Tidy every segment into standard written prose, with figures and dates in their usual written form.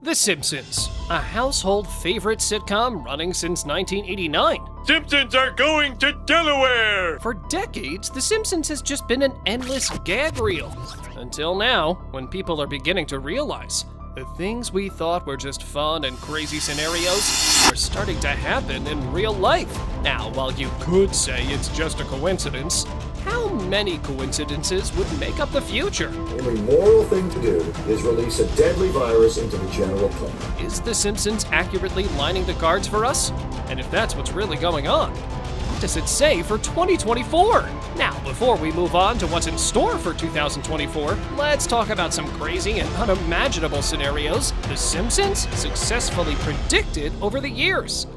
The Simpsons, a household favorite sitcom running since 1989. Simpsons are going to Delaware! For decades, The Simpsons has just been an endless gag reel. Until now, when people are beginning to realize the things we thought were just fun and crazy scenarios are starting to happen in real life. Now, while you could say it's just a coincidence, how many coincidences would make up the future? The only moral thing to do is release a deadly virus into the general public. Is The Simpsons accurately lining the cards for us? And if that's what's really going on, what does it say for 2024? Now, before we move on to what's in store for 2024, let's talk about some crazy and unimaginable scenarios The Simpsons successfully predicted over the years.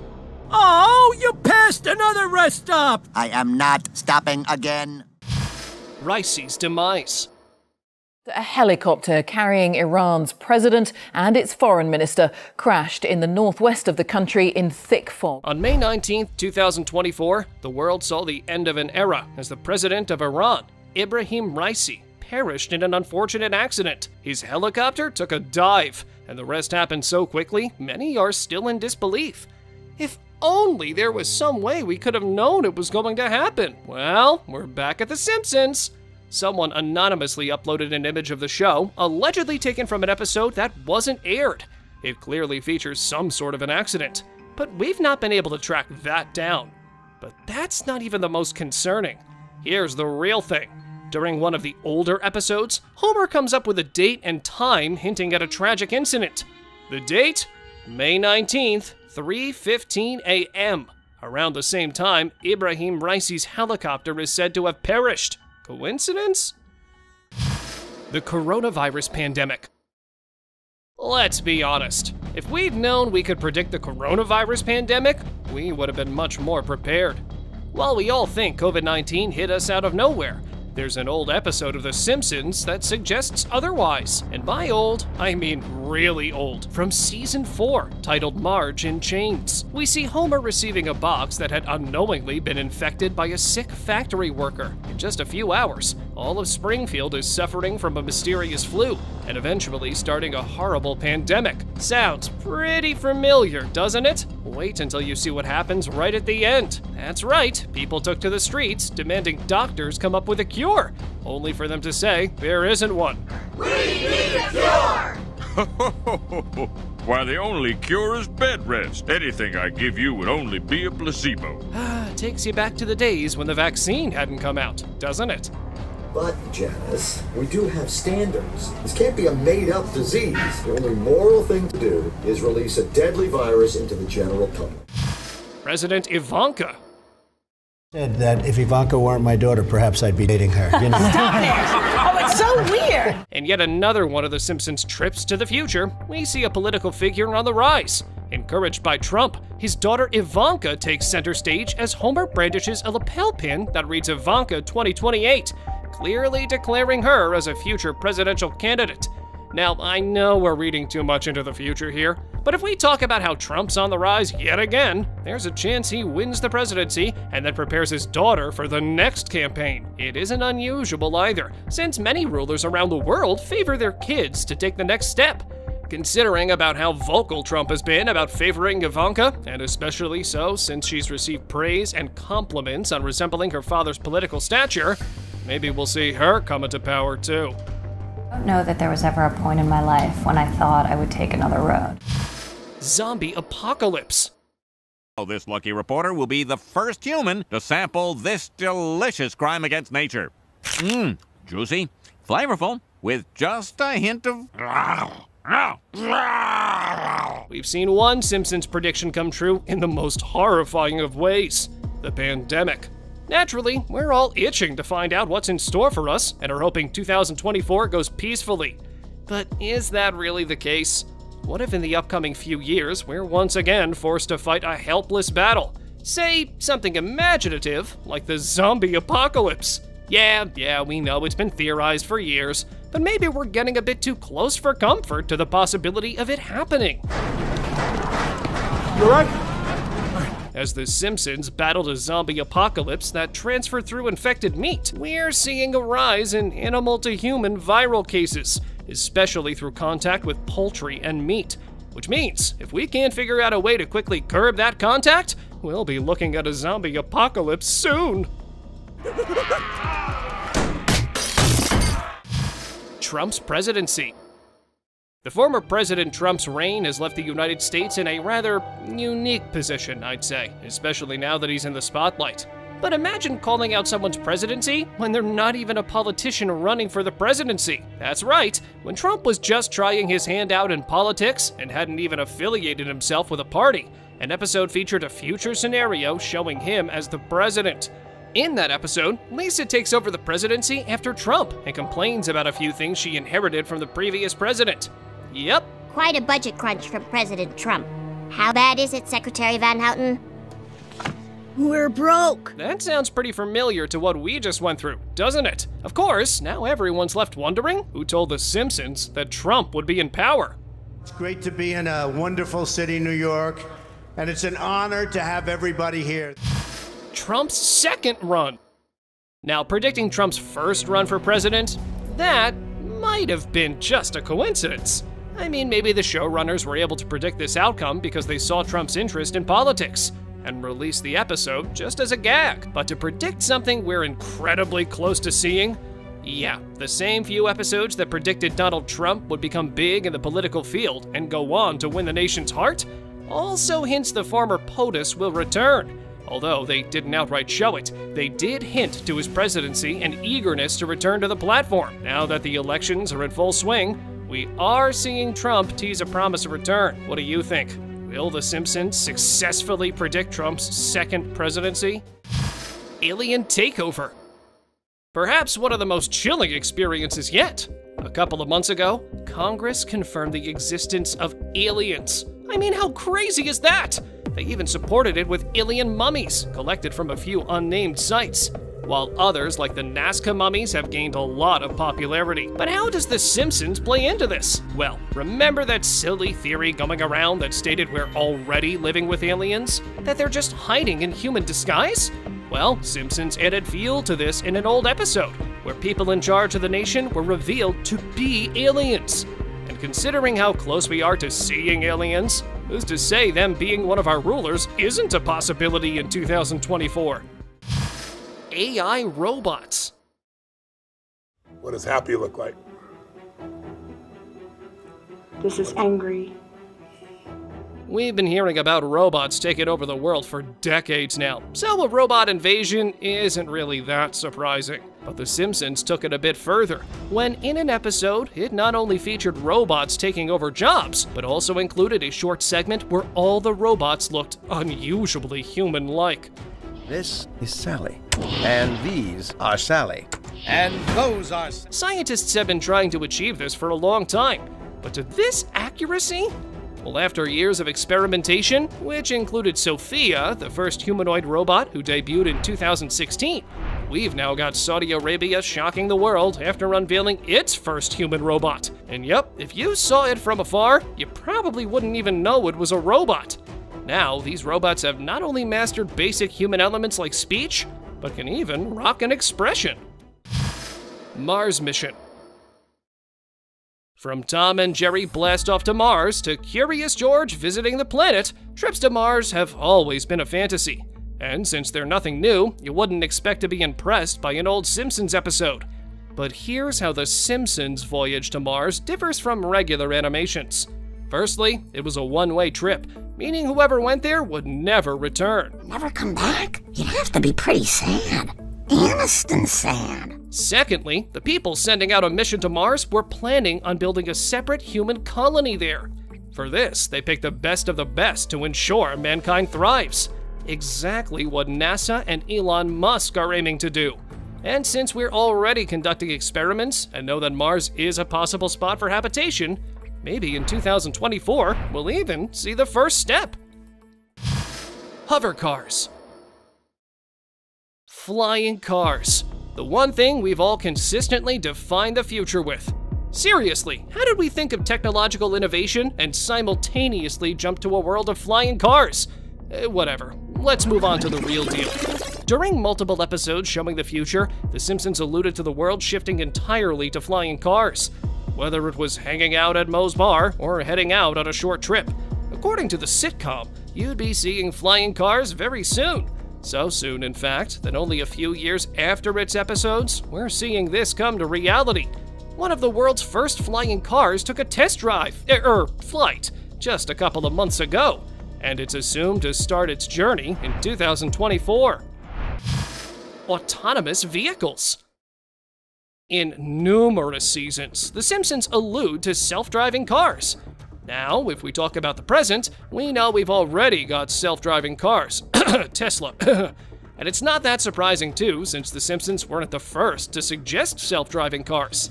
Oh, you passed another rest stop! I am not stopping again. Ricey's demise. A helicopter carrying Iran's president and its foreign minister crashed in the northwest of the country in thick fog. On May 19, 2024, the world saw the end of an era as the president of Iran, Ibrahim Raisi, perished in an unfortunate accident. His helicopter took a dive, and the rest happened so quickly, many are still in disbelief. If only there was some way we could have known it was going to happen. Well, we're back at The Simpsons. Someone anonymously uploaded an image of the show, allegedly taken from an episode that wasn't aired. It clearly features some sort of an accident, but we've not been able to track that down. But that's not even the most concerning. Here's the real thing. During one of the older episodes, Homer comes up with a date and time hinting at a tragic incident. The date? May 19th, 3:15 a.m. Around the same time, Ibrahim Raisi's helicopter is said to have perished. Coincidence? The coronavirus pandemic. Let's be honest. If we'd known we could predict the coronavirus pandemic, we would have been much more prepared. While we all think COVID-19 hit us out of nowhere, there's an old episode of The Simpsons that suggests otherwise. And by old, I mean really old. From season 4, titled Marge in Chains. We see Homer receiving a box that had unknowingly been infected by a sick factory worker. In just a few hours, all of Springfield is suffering from a mysterious flu, and eventually starting a horrible pandemic. Sounds pretty familiar, doesn't it? Wait until you see what happens right at the end. That's right, people took to the streets demanding doctors come up with a cure, only for them to say there isn't one. We need a cure! Why, the only cure is bed rest. Anything I give you would only be a placebo. Takes you back to the days when the vaccine hadn't come out, doesn't it? But, Janice, we do have standards. This can't be a made-up disease. The only moral thing to do is release a deadly virus into the general public. President Ivanka. Said that if Ivanka weren't my daughter, perhaps I'd be dating her, you know. Stop it! Oh, it's so weird! And yet another one of The Simpsons' trips to the future, we see a political figure on the rise. Encouraged by Trump, his daughter Ivanka takes center stage as Homer brandishes a lapel pin that reads Ivanka 2028, clearly declaring her as a future presidential candidate. Now, I know we're reading too much into the future here, but if we talk about how Trump's on the rise yet again, there's a chance he wins the presidency and then prepares his daughter for the next campaign. It isn't unusual either, since many rulers around the world favor their kids to take the next step. Considering about how vocal Trump has been about favoring Ivanka, and especially so since she's received praise and compliments on resembling her father's political stature, maybe we'll see her come into power too. I don't know that there was ever a point in my life when I thought I would take another road. Zombie apocalypse. This lucky reporter will be the first human to sample this delicious crime against nature. Juicy, flavorful, with just a hint of... We've seen one Simpsons prediction come true in the most horrifying of ways, the pandemic. Naturally, we're all itching to find out what's in store for us and are hoping 2024 goes peacefully. But is that really the case? What if in the upcoming few years, we're once again forced to fight a helpless battle? Say something imaginative, like the zombie apocalypse. Yeah, we know it's been theorized for years, but maybe we're getting a bit too close for comfort to the possibility of it happening. You all right? As The Simpsons battled a zombie apocalypse that transferred through infected meat, we're seeing a rise in animal-to-human viral cases, especially through contact with poultry and meat. Which means, if we can't figure out a way to quickly curb that contact, we'll be looking at a zombie apocalypse soon. Trump's presidency. The former President Trump's reign has left the United States in a rather unique position, I'd say, especially now that he's in the spotlight. But imagine calling out someone's presidency when they're not even a politician running for the presidency. That's right, when Trump was just trying his hand out in politics and hadn't even affiliated himself with a party. An episode featured a future scenario showing him as the president. In that episode, Lisa takes over the presidency after Trump and complains about a few things she inherited from the previous president. Yep. Quite a budget crunch from President Trump. How bad is it, Secretary Van Houten? We're broke. That sounds pretty familiar to what we just went through, doesn't it? Of course, now everyone's left wondering who told the Simpsons that Trump would be in power. It's great to be in a wonderful city, New York, and it's an honor to have everybody here. Trump's second run. Now, predicting Trump's first run for president, that might have been just a coincidence. I mean, maybe the showrunners were able to predict this outcome because they saw Trump's interest in politics and released the episode just as a gag. But to predict something we're incredibly close to seeing, yeah, the same few episodes that predicted Donald Trump would become big in the political field and go on to win the nation's heart, also hints the former POTUS will return. Although they didn't outright show it, they did hint to his presidency and eagerness to return to the platform. Now that the elections are in full swing, we are seeing Trump tease a promise of return. What do you think? Will The Simpsons successfully predict Trump's second presidency? Alien takeover. Perhaps one of the most chilling experiences yet. A couple of months ago, Congress confirmed the existence of aliens. I mean, how crazy is that? They even supported it with alien mummies collected from a few unnamed sites, while others, like the Nazca mummies, have gained a lot of popularity. But how does The Simpsons play into this? Well, remember that silly theory going around that stated we're already living with aliens? That they're just hiding in human disguise? Well, Simpsons added fuel to this in an old episode, where people in charge of the nation were revealed to be aliens. And considering how close we are to seeing aliens, who's to say them being one of our rulers isn't a possibility in 2024? AI robots. What does happy look like? This is angry. We've been hearing about robots taking over the world for decades now, so a robot invasion isn't really that surprising. But The Simpsons took it a bit further, when in an episode, it not only featured robots taking over jobs, but also included a short segment where all the robots looked unusually human-like. This is Sally, and these are Sally, and those are... Scientists have been trying to achieve this for a long time, but to this accuracy? Well, after years of experimentation, which included Sophia, the first humanoid robot who debuted in 2016, we've now got Saudi Arabia shocking the world after unveiling its first human robot. And yep, if you saw it from afar, you probably wouldn't even know it was a robot. Now, these robots have not only mastered basic human elements like speech, but can even rock an expression. Mars mission. From Tom and Jerry blast off to Mars to Curious George visiting the planet, trips to Mars have always been a fantasy. And since they're nothing new, you wouldn't expect to be impressed by an old Simpsons episode. But here's how the Simpsons' voyage to Mars differs from regular animations. Firstly, it was a one-way trip, meaning whoever went there would never return. Never come back? You'd have to be pretty sad. Aniston sad. Secondly, the people sending out a mission to Mars were planning on building a separate human colony there. For this, they picked the best of the best to ensure mankind thrives. Exactly what NASA and Elon Musk are aiming to do. And since we're already conducting experiments and know that Mars is a possible spot for habitation, maybe in 2024, we'll even see the first step. Hover cars. Flying cars. The one thing we've all consistently defined the future with. Seriously, how did we think of technological innovation and simultaneously jump to a world of flying cars? Whatever, let's move on to the real deal. During multiple episodes showing the future, The Simpsons alluded to the world shifting entirely to flying cars. whether it was hanging out at Moe's Bar or heading out on a short trip. According to the sitcom, you'd be seeing flying cars very soon. So soon, in fact, that only a few years after its episodes, we're seeing this come to reality. One of the world's first flying cars took a test drive, flight, just a couple of months ago, and it's assumed to start its journey in 2024. Autonomous vehicles. In numerous seasons, The Simpsons allude to self-driving cars. Now, if we talk about the present, we know we've already got self-driving cars. Tesla. And it's not that surprising too, since The Simpsons weren't the first to suggest self-driving cars.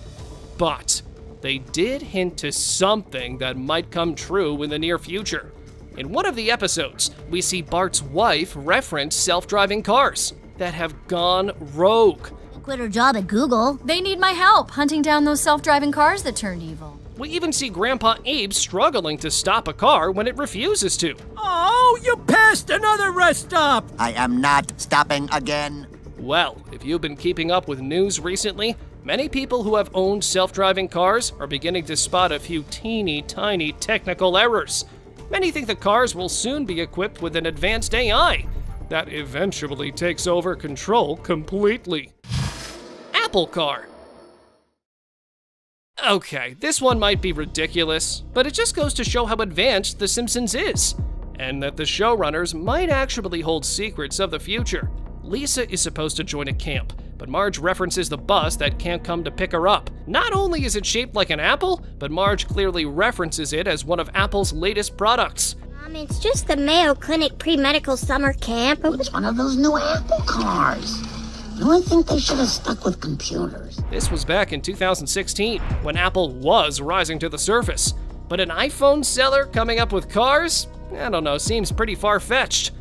But they did hint to something that might come true in the near future. In one of the episodes, we see Bart's wife reference self-driving cars that have gone rogue. Quit her job at Google. They need my help hunting down those self-driving cars that turned evil. We even see Grandpa Abe struggling to stop a car when it refuses to. Oh, you passed another rest stop! I am not stopping again. Well, if you've been keeping up with news recently, many people who have owned self-driving cars are beginning to spot a few teeny tiny technical errors. Many think the cars will soon be equipped with an advanced AI that eventually takes over control completely. Apple Car. Okay, this one might be ridiculous, but it just goes to show how advanced The Simpsons is, and that the showrunners might actually hold secrets of the future. Lisa is supposed to join a camp, but Marge references the bus that can't come to pick her up. Not only is it shaped like an apple, but Marge clearly references it as one of Apple's latest products. It's just the Mayo Clinic pre-medical summer camp. It's one of those new Apple cars. I think they should have stuck with computers. This was back in 2016, when Apple was rising to the surface. But an iPhone seller coming up with cars? I don't know, seems pretty far-fetched.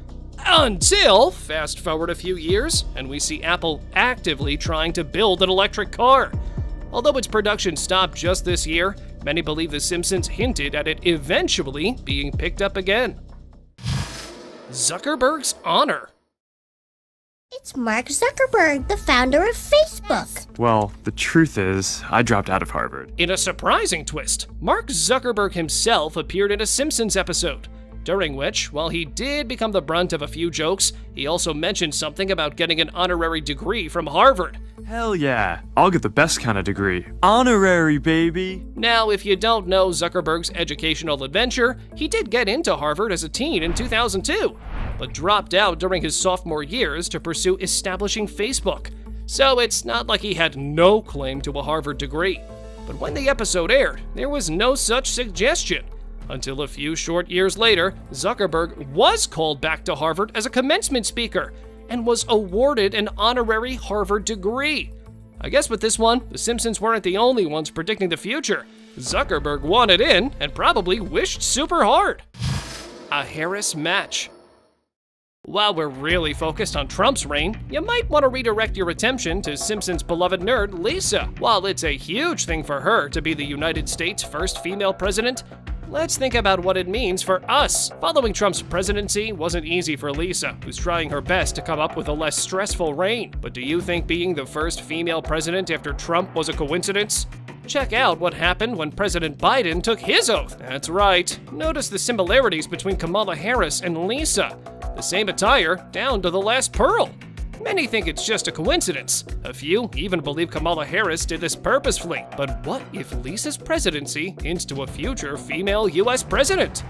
Until, fast forward a few years, and we see Apple actively trying to build an electric car. Although its production stopped just this year, many believe The Simpsons hinted at it eventually being picked up again. Zuckerberg's honor. It's Mark Zuckerberg, the founder of Facebook. Well, the truth is, I dropped out of Harvard. In a surprising twist, Mark Zuckerberg himself appeared in a Simpsons episode, during which, while he did become the brunt of a few jokes, he also mentioned something about getting an honorary degree from Harvard. Hell yeah, I'll get the best kind of degree. Honorary, baby! Now, if you don't know Zuckerberg's educational adventure, he did get into Harvard as a teen in 2002, but dropped out during his sophomore years to pursue establishing Facebook. So it's not like he had no claim to a Harvard degree. But when the episode aired, there was no such suggestion. Until a few short years later, Zuckerberg was called back to Harvard as a commencement speaker and was awarded an honorary Harvard degree. I guess with this one, The Simpsons weren't the only ones predicting the future. Zuckerberg wanted in and probably wished super hard. A Harris match. While we're really focused on Trump's reign, you might want to redirect your attention to Simpsons' beloved nerd, Lisa. While it's a huge thing for her to be the United States' first female president, let's think about what it means for us. Following Trump's presidency wasn't easy for Lisa, who's trying her best to come up with a less stressful reign. But do you think being the first female president after Trump was a coincidence? Check out what happened when President Biden took his oath. That's right. Notice the similarities between Kamala Harris and Lisa. The same attire, down to the last pearl. Many think it's just a coincidence. A few even believe Kamala Harris did this purposefully. But what if Lisa's presidency hints to a future female US president?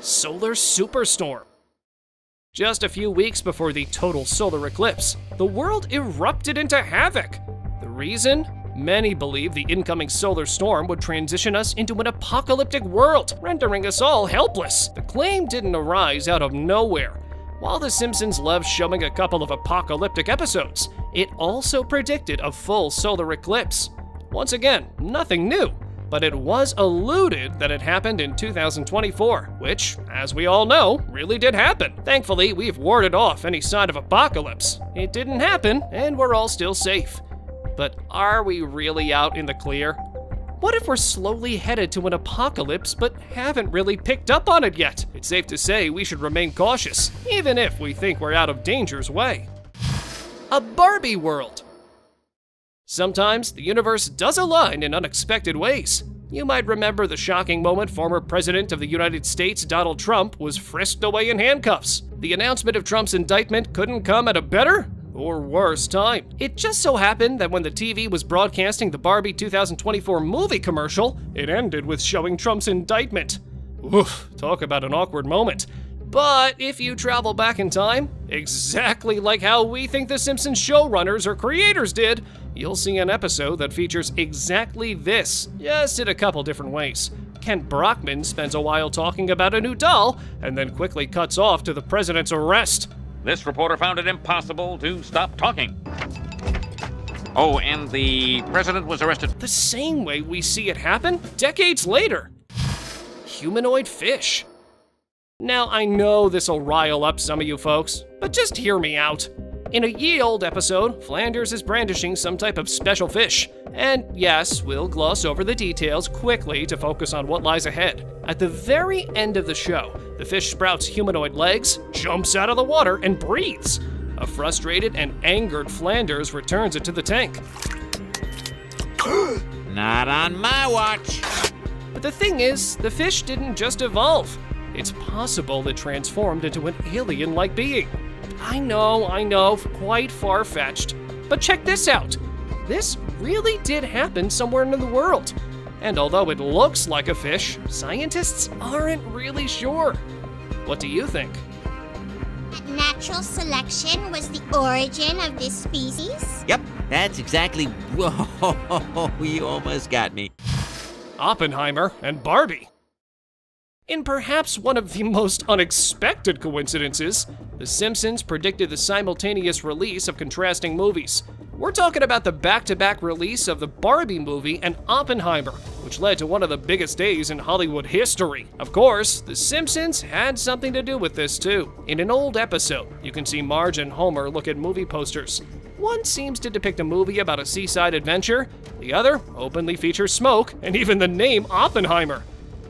Solar superstorm. Just a few weeks before the total solar eclipse, the world erupted into havoc. The reason? Many believe the incoming solar storm would transition us into an apocalyptic world, rendering us all helpless. The claim didn't arise out of nowhere. While The Simpsons loves showing a couple of apocalyptic episodes, it also predicted a full solar eclipse. Once again, nothing new, but it was alluded that it happened in 2024, which, as we all know, really did happen. Thankfully, we've warded off any sign of apocalypse. It didn't happen, and we're all still safe. But are we really out in the clear? What if we're slowly headed to an apocalypse but haven't really picked up on it yet? It's safe to say we should remain cautious, even if we think we're out of danger's way. A Barbie world. Sometimes the universe does align in unexpected ways. You might remember the shocking moment former President of the United States, Donald Trump, was frisked away in handcuffs. The announcement of Trump's indictment couldn't come at a better or worse time. It just so happened that when the TV was broadcasting the Barbie 2024 movie commercial, it ended with showing Trump's indictment. Oof, talk about an awkward moment. But if you travel back in time, exactly like how we think the Simpsons showrunners or creators did, you'll see an episode that features exactly this, just in a couple different ways. Kent Brockman spends a while talking about a new doll, and then quickly cuts off to the president's arrest. This reporter found it impossible to stop talking. Oh, and the president was arrested. The same way we see it happen decades later. Humanoid fish. Now, I know this'll rile up some of you folks, but just hear me out. In a ye-old episode, Flanders is brandishing some type of special fish. And yes, we'll gloss over the details quickly to focus on what lies ahead. At the very end of the show, the fish sprouts humanoid legs, jumps out of the water, and breathes. A frustrated and angered Flanders returns it to the tank. Not on my watch. But the thing is, the fish didn't just evolve. It's possible it transformed into an alien-like being. I know, quite far-fetched. But check this out. This really did happen somewhere in the world. And although it looks like a fish, scientists aren't really sure. What do you think? Natural selection was the origin of this species? Yep, that's exactly. Whoa, you almost got me. Oppenheimer and Barbie. In perhaps one of the most unexpected coincidences, The Simpsons predicted the simultaneous release of contrasting movies. We're talking about the back-to-back release of the Barbie movie and Oppenheimer, which led to one of the biggest days in Hollywood history. Of course, The Simpsons had something to do with this too. In an old episode, you can see Marge and Homer look at movie posters. One seems to depict a movie about a seaside adventure, the other openly features smoke and even the name Oppenheimer.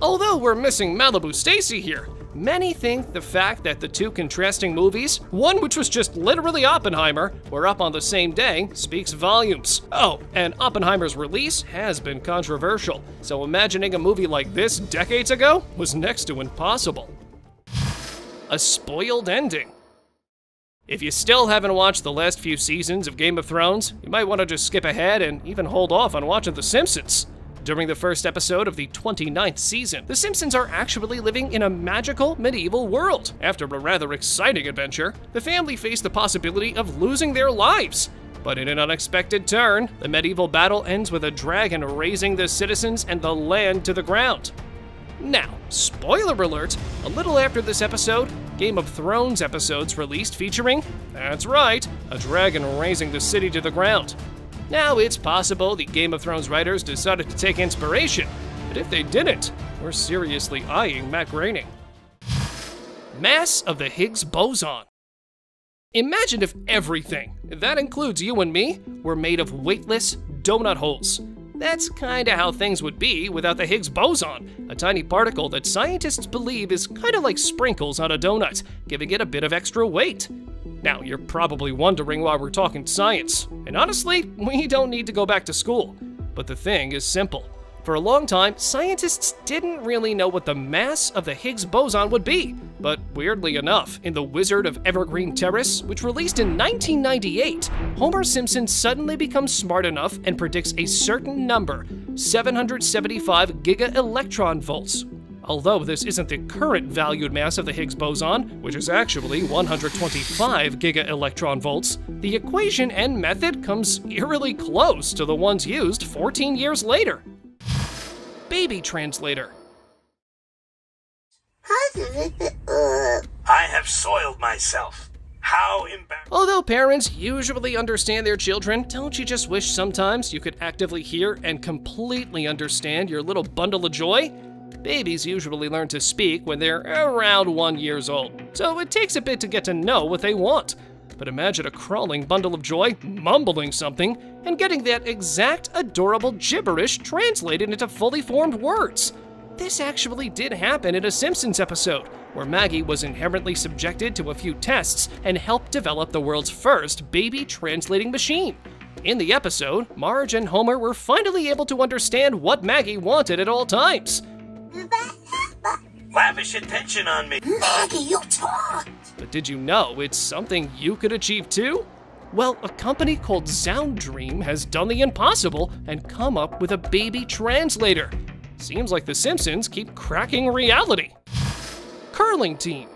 Although we're missing Malibu Stacy here, many think the fact that the two contrasting movies, one which was just literally Oppenheimer, were up on the same day speaks volumes. Oh, and Oppenheimer's release has been controversial, so imagining a movie like this decades ago was next to impossible. A spoiled ending. If you still haven't watched the last few seasons of Game of Thrones, you might want to just skip ahead and even hold off on watching The Simpsons. During the first episode of the 29th season, the Simpsons are actually living in a magical medieval world. After a rather exciting adventure, the family face the possibility of losing their lives. But in an unexpected turn, the medieval battle ends with a dragon razing the citizens and the land to the ground. Now, spoiler alert, a little after this episode, Game of Thrones episodes released featuring, that's right, a dragon razing the city to the ground. Now, it's possible the Game of Thrones writers decided to take inspiration, but if they didn't, we're seriously eyeing Matt Groening. Mass of the Higgs boson. Imagine if everything, that includes you and me, were made of weightless donut holes. That's kinda how things would be without the Higgs boson, a tiny particle that scientists believe is kinda like sprinkles on a donut, giving it a bit of extra weight. Now, you're probably wondering why we're talking science, and honestly, we don't need to go back to school. But the thing is simple. For a long time, scientists didn't really know what the mass of the Higgs boson would be. But weirdly enough, in The Wizard of Evergreen Terrace, which released in 1998, Homer Simpson suddenly becomes smart enough and predicts a certain number, 775 giga-electron volts. Although this isn't the current valued mass of the Higgs boson, which is actually 125 giga-electron volts, the equation and method comes eerily close to the ones used 14 years later. Baby translator. I have soiled myself. How embarrassing. Although parents usually understand their children, don't you just wish sometimes you could actively hear and completely understand your little bundle of joy? Babies usually learn to speak when they're around 1 year old, so it takes a bit to get to know what they want. But imagine a crawling bundle of joy mumbling something and getting that exact adorable gibberish translated into fully formed words. This actually did happen in a Simpsons episode, where Maggie was inherently subjected to a few tests and helped develop the world's first baby translating machine. In the episode, Marge and Homer were finally able to understand what Maggie wanted at all times. Lavish attention on me. Maggie, you talked. But did you know it's something you could achieve too? Well, a company called Sound Dream has done the impossible and come up with a baby translator. Seems like the Simpsons keep cracking reality. Curling team.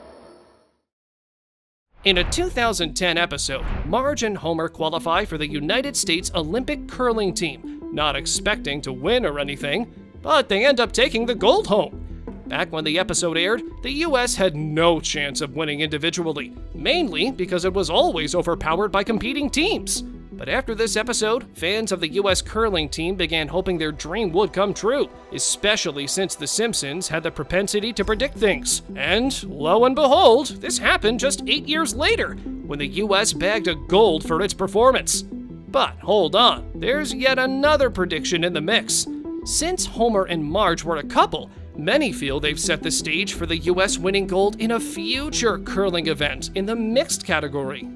In a 2010 episode, Marge and Homer qualify for the United States Olympic curling team, not expecting to win or anything, but they end up taking the gold home. Back when the episode aired, the US had no chance of winning individually, mainly because it was always overpowered by competing teams. But after this episode, fans of the US curling team began hoping their dream would come true, especially since The Simpsons had the propensity to predict things. And lo and behold, this happened just 8 years later, when the US bagged a gold for its performance. But hold on, there's yet another prediction in the mix. Since Homer and Marge were a couple, many feel they've set the stage for the US winning gold in a future curling event in the mixed category.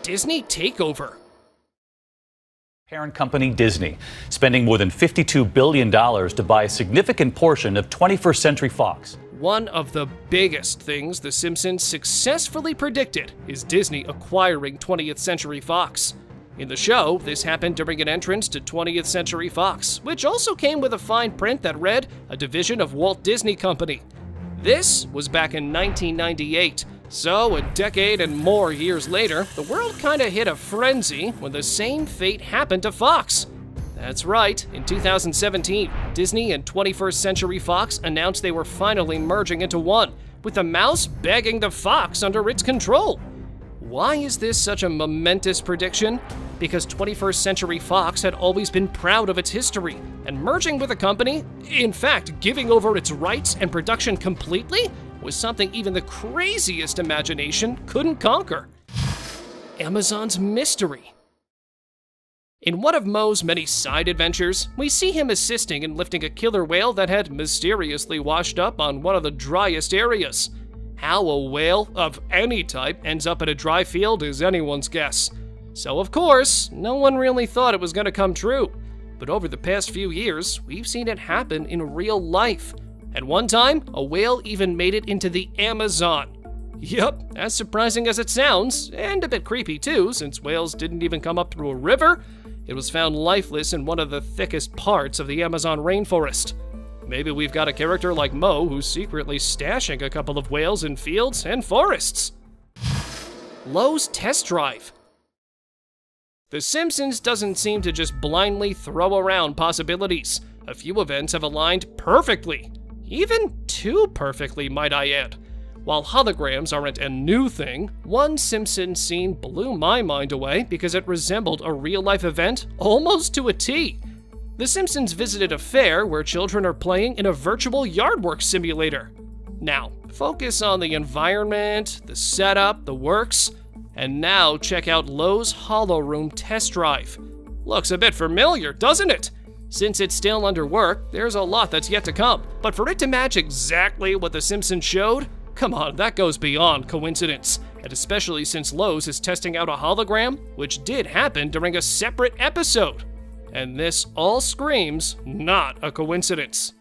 Disney takeover. Parent company Disney spending more than $52 billion to buy a significant portion of 21st Century Fox. One of the biggest things The Simpsons successfully predicted is Disney acquiring 20th Century Fox. In the show, this happened during an entrance to 20th Century Fox, which also came with a fine print that read, a division of Walt Disney Company. This was back in 1998, so a decade and more years later, the world kinda hit a frenzy when the same fate happened to Fox. That's right, in 2017, Disney and 21st Century Fox announced they were finally merging into one, with the mouse begging the fox under its control. Why is this such a momentous prediction? Because 21st Century Fox had always been proud of its history, and merging with a company, in fact, giving over its rights and production completely, was something even the craziest imagination couldn't conquer. Amazon's mystery. In one of Moe's many side adventures, we see him assisting in lifting a killer whale that had mysteriously washed up on one of the driest areas. How a whale of any type ends up in a dry field is anyone's guess. So of course, no one really thought it was going to come true. But over the past few years, we've seen it happen in real life. At one time, a whale even made it into the Amazon. Yup, as surprising as it sounds, and a bit creepy too, since whales didn't even come up through a river, it was found lifeless in one of the thickest parts of the Amazon rainforest. Maybe we've got a character like Moe who's secretly stashing a couple of whales in fields and forests. Lowe's test drive. The Simpsons doesn't seem to just blindly throw around possibilities. A few events have aligned perfectly. Even too perfectly, might I add. While holograms aren't a new thing, one Simpsons scene blew my mind away because it resembled a real-life event almost to a T. The Simpsons visited a fair where children are playing in a virtual yardwork simulator. Now, focus on the environment, the setup, the works, and now check out Lowe's Hollow Room test drive. Looks a bit familiar, doesn't it? Since it's still under work, there's a lot that's yet to come. But for it to match exactly what The Simpsons showed, come on, that goes beyond coincidence. And especially since Lowe's is testing out a hologram, which did happen during a separate episode. And this all screams not a coincidence.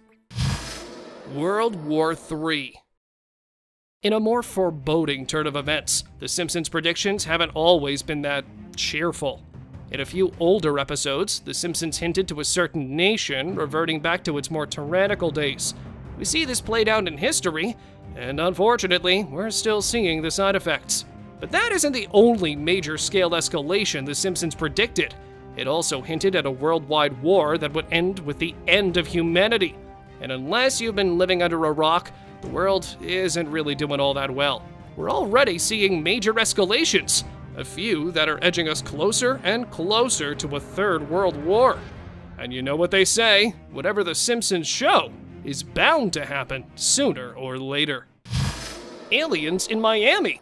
World War III. In a more foreboding turn of events, The Simpsons' predictions haven't always been that cheerful. In a few older episodes, The Simpsons hinted to a certain nation reverting back to its more tyrannical days. We see this played out in history, and unfortunately, we're still seeing the side effects. But that isn't the only major scale escalation The Simpsons predicted. It also hinted at a worldwide war that would end with the end of humanity. And unless you've been living under a rock, the world isn't really doing all that well. We're already seeing major escalations, a few that are edging us closer and closer to a third world war. And you know what they say, whatever The Simpsons show is bound to happen sooner or later. Aliens in Miami.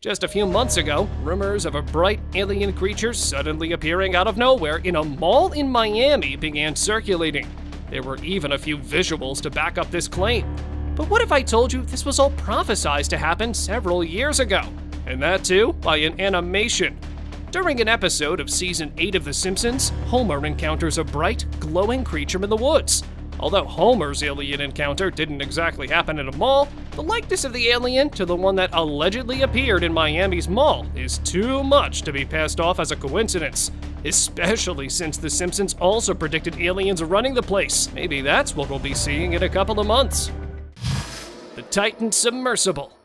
Just a few months ago, rumors of a bright alien creature suddenly appearing out of nowhere in a mall in Miami began circulating. There were even a few visuals to back up this claim. But what if I told you this was all prophesized to happen several years ago? And that too, by an animation. During an episode of Season 8 of The Simpsons, Homer encounters a bright, glowing creature in the woods. Although Homer's alien encounter didn't exactly happen at a mall, the likeness of the alien to the one that allegedly appeared in Miami's mall is too much to be passed off as a coincidence, especially since The Simpsons also predicted aliens running the place. Maybe that's what we'll be seeing in a couple of months. The Titan submersible.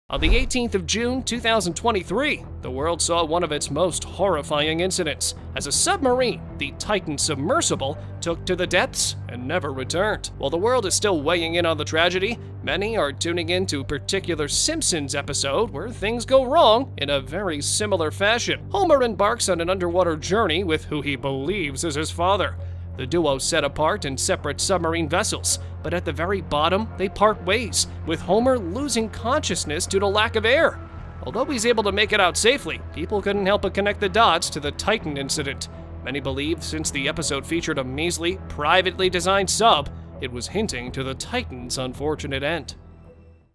On the 18th of June 2023, the world saw one of its most horrifying incidents as a submarine, the Titan submersible, took to the depths and never returned. While the world is still weighing in on the tragedy, many are tuning into a particular Simpsons episode where things go wrong in a very similar fashion. Homer embarks on an underwater journey with who he believes is his father. The duo set apart in separate submarine vessels, but at the very bottom, they part ways, with Homer losing consciousness due to lack of air. Although he's able to make it out safely, people couldn't help but connect the dots to the Titan incident. Many believe since the episode featured a measly, privately designed sub, it was hinting to the Titan's unfortunate end.